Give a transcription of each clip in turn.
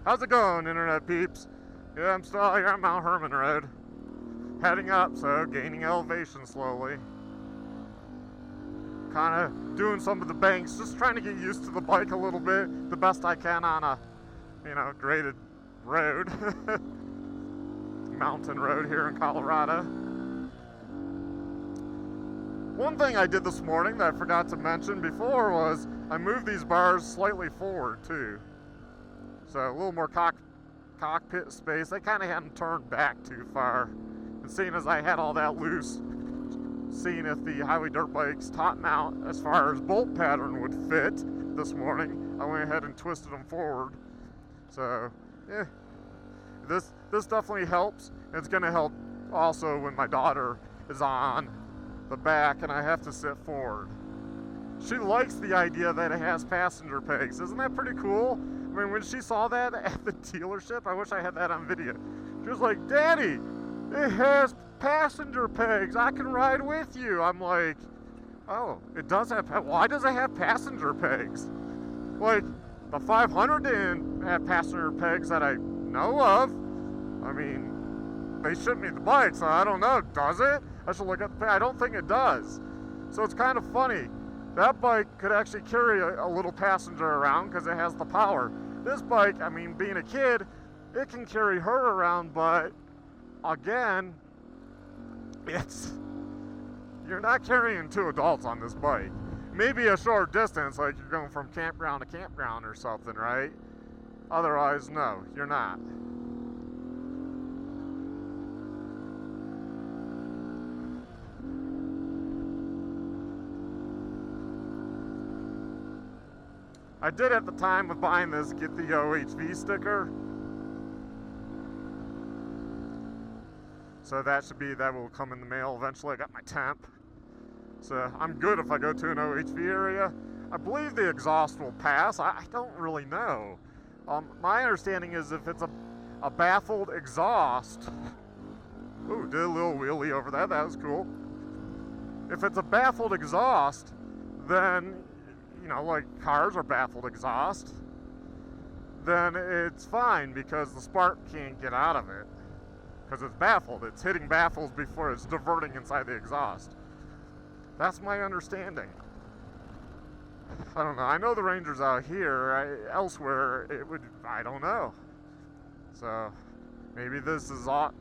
How's it going, internet peeps? Yeah, I'm still here on Mount Herman Road. Heading up, so gaining elevation slowly. Kind of doing some of the banks, just trying to get used to the bike a little bit, the best I can on a, graded road. Mountain road here in Colorado. One thing I did this morning that I forgot to mention before was I moved these bars slightly forward too. So a little more cockpit space. They kind of hadn't turned back too far. And seeing as I had all that loose, seeing if the highway dirt bike's top mount as far as bolt pattern would fit this morning, I went ahead and twisted them forward. So yeah, this definitely helps. It's gonna help also when my daughter is on the back and I have to sit forward. She likes the idea that it has passenger pegs. Isn't that pretty cool? I mean, when she saw that at the dealership, I wish I had that on video. She was like, "Daddy, it has passenger pegs. I can ride with you." I'm like, "Oh, it does have, why does it have passenger pegs?" Like, the 500 didn't have passenger pegs that I know of. I mean, they shipped me the bike, so I don't know, does it? I should look at the, I don't think it does. So it's kind of funny. That bike could actually carry a little passenger around because it has the power. This bike, I mean, being a kid, it can carry her around, but again, you're not carrying two adults on this bike. Maybe a short distance, like you're going from campground to campground or something, right? Otherwise, no, you're not. I did at the time of buying this get the OHV sticker. So that will come in the mail eventually. I got my temp. So I'm good if I go to an OHV area. I believe the exhaust will pass. I don't really know. My understanding is if it's a baffled exhaust. Ooh, did a little wheelie over that. That was cool. If it's a baffled exhaust, then, like cars are baffled exhaust, then it's fine because the spark can't get out of it because it's baffled. It's hitting baffles before it's diverting inside the exhaust. That's my understanding. I don't know. I know the Ranger's out here. Elsewhere, it would, I don't know. So maybe this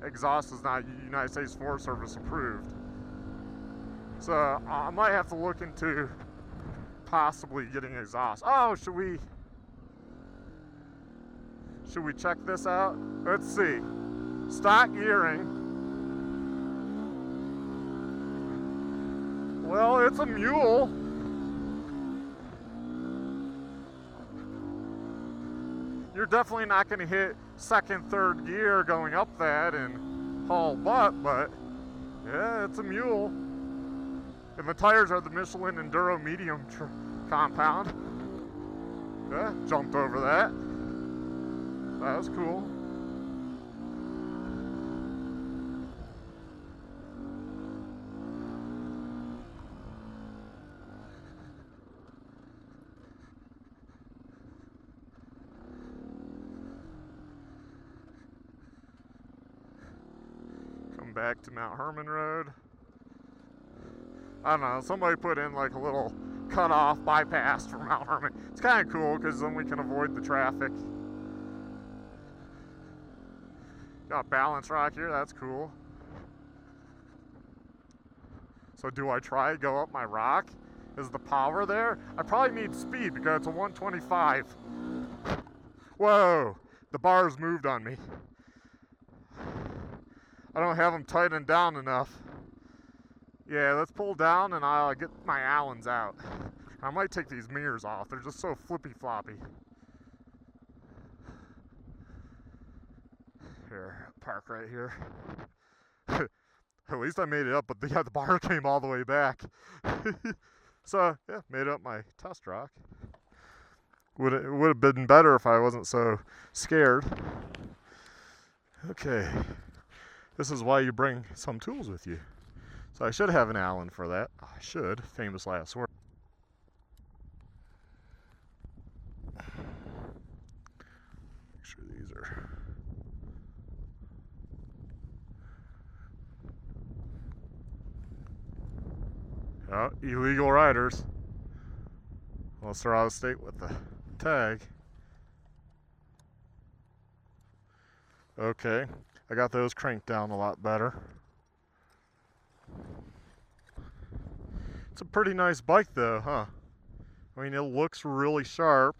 exhaust is not United States Forest Service approved. So I might have to look into possibly getting exhaust. Oh, should we check this out? Let's see. Stock gearing. Well, it's a mule. You're definitely not going to hit second, third gear going up that and haul butt, but yeah, it's a mule. And the tires are the Michelin Enduro Medium compound. Yeah, jumped over that. That was cool. Come back to Mount Herman Road. I don't know, somebody put in like a little cut-off bypass for Mount Herman. It's kind of cool because then we can avoid the traffic. Got balance rock here, that's cool. So do I try to go up my rock? Is the power there? I probably need speed because it's a 125. Whoa, the bars moved on me. I don't have them tightened down enough. Yeah, let's pull down and I'll get my Allens out. I might take these mirrors off. They're just so flippy-floppy. Here, park right here. At least I made it up, but the bar came all the way back. So, yeah, made up my test rock. It would have been better if I wasn't so scared. Okay. This is why you bring some tools with you. So I should have an Allen for that. I should. Famous last word. Make sure these are. Oh, illegal riders. Unless they're out of state with the tag. Okay, I got those cranked down a lot better. It's a pretty nice bike though, huh? I mean, it looks really sharp.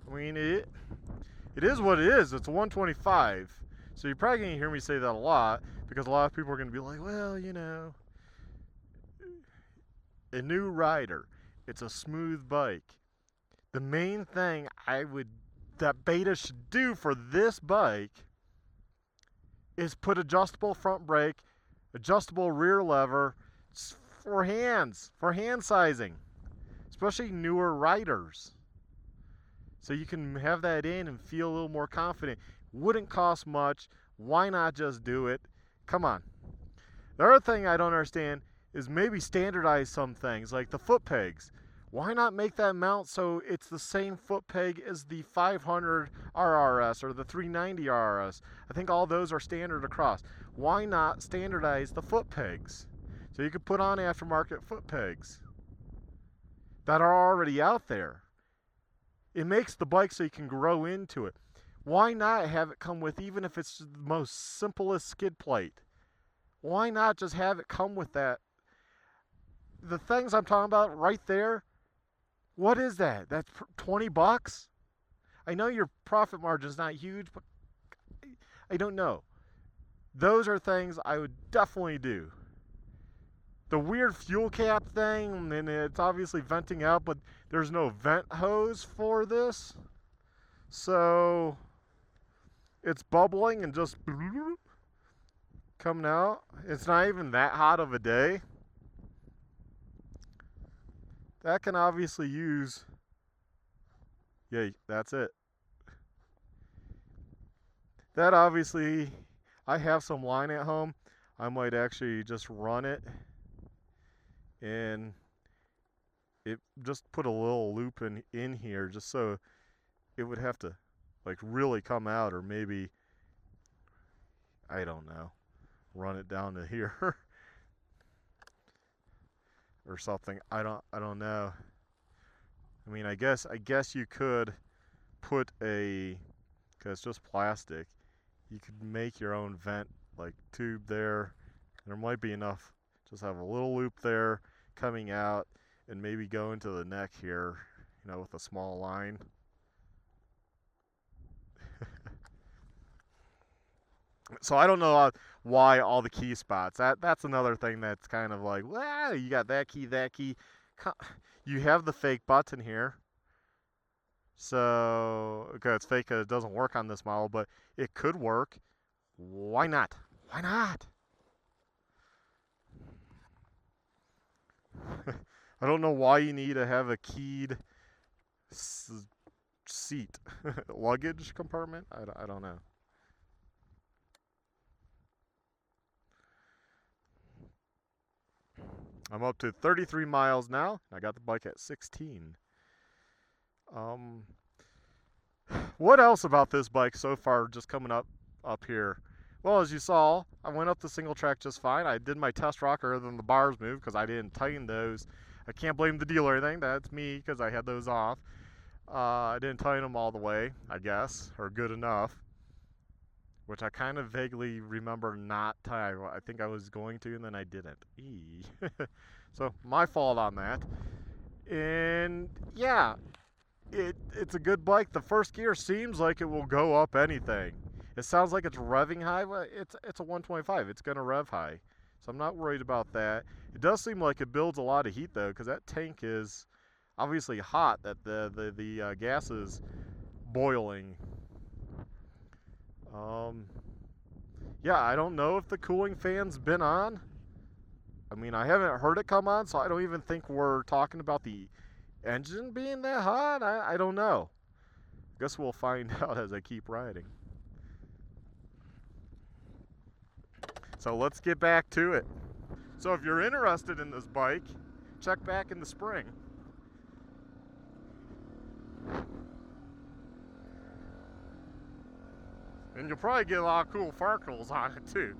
I mean, it is what it is. It's a 125. So you're probably going to hear me say that a lot because a lot of people are going to be like, well, you know, a new rider, it's a smooth bike. The main thing that Beta should do for this bike is put adjustable front brake, adjustable rear lever for hand sizing, especially newer riders. So you can have that in and feel a little more confident. Wouldn't cost much. Why not just do it? Come on. The other thing I don't understand is maybe standardize some things like the foot pegs. Why not make that mount so it's the same foot peg as the 500 RRS or the 390 RRS? I think all those are standard across. Why not standardize the foot pegs? So you could put on aftermarket foot pegs that are already out there. It makes the bike so you can grow into it. Why not have it come with, even if it's the most simplest skid plate? Why not just have it come with that? The things I'm talking about right there, what is that? That's 20 bucks? I know your profit margin's not huge, but I don't know. Those are things I would definitely do. The weird fuel cap thing, and it's obviously venting out, but there's no vent hose for this. So it's bubbling and just coming out. It's not even that hot of a day. That can obviously use, yeah, that's it. That obviously, I have some line at home. I might actually just run it and it just put a little loop in here just so it would have to like really come out, or maybe, I don't know, run it down to here or something. I don't know. I mean, I guess you could put because it's just plastic, you could make your own vent like tube there. There might be enough. Just have a little loop there coming out and maybe go into the neck here, you know, with a small line. So I don't know why all the key spots. That's another thing that's kind of like, well, you got that key. You have the fake button here. So, okay, it's fake because it doesn't work on this model, but it could work. Why not? Why not? I don't know why you need to have a keyed seat. Luggage compartment? I don't know. I'm up to 33 miles now. I got the bike at 16. What else about this bike so far just coming up here? Well, as you saw, I went up the single track just fine. I did my test rocker, then the bars moved because I didn't tighten those. I can't blame the dealer or anything. That's me because I had those off. I didn't tighten them all the way, I guess, or good enough, which I kind of vaguely remember not tying. I think I was going to, and then I didn't. So my fault on that. And yeah, it's a good bike. The first gear seems like it will go up anything. It sounds like it's revving high, but it's a 125. It's going to rev high. So I'm not worried about that. It does seem like it builds a lot of heat, though, because that tank is obviously hot, that the gas is boiling. Yeah, I don't know if the cooling fan's been on. I mean, I haven't heard it come on, so I don't even think we're talking about the engine being that hot. I don't know. Guess we'll find out as I keep riding. So let's get back to it. So if you're interested in this bike, check back in the spring. And you'll probably get a lot of cool farkles on it too.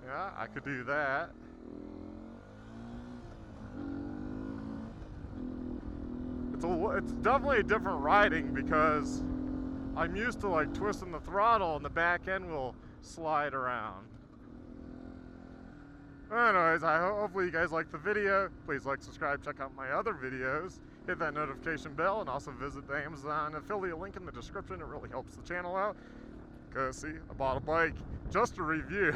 Yeah, I could do that. It's definitely a different riding because I'm used to like twisting the throttle and the back end will slide around. Anyways, hopefully you guys liked the video. Please like, subscribe, check out my other videos. Hit that notification bell and also visit the Amazon affiliate link in the description. It really helps the channel out. Because see, I bought a bike just to review.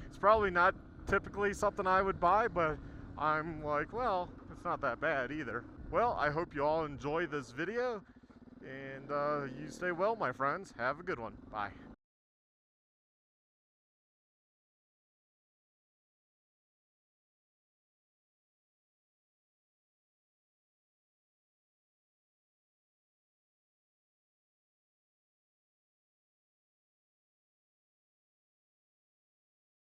It's probably not typically something I would buy, but I'm like, well, it's not that bad either. Well, I hope you all enjoy this video, and you stay well, my friends. Have a good one. Bye.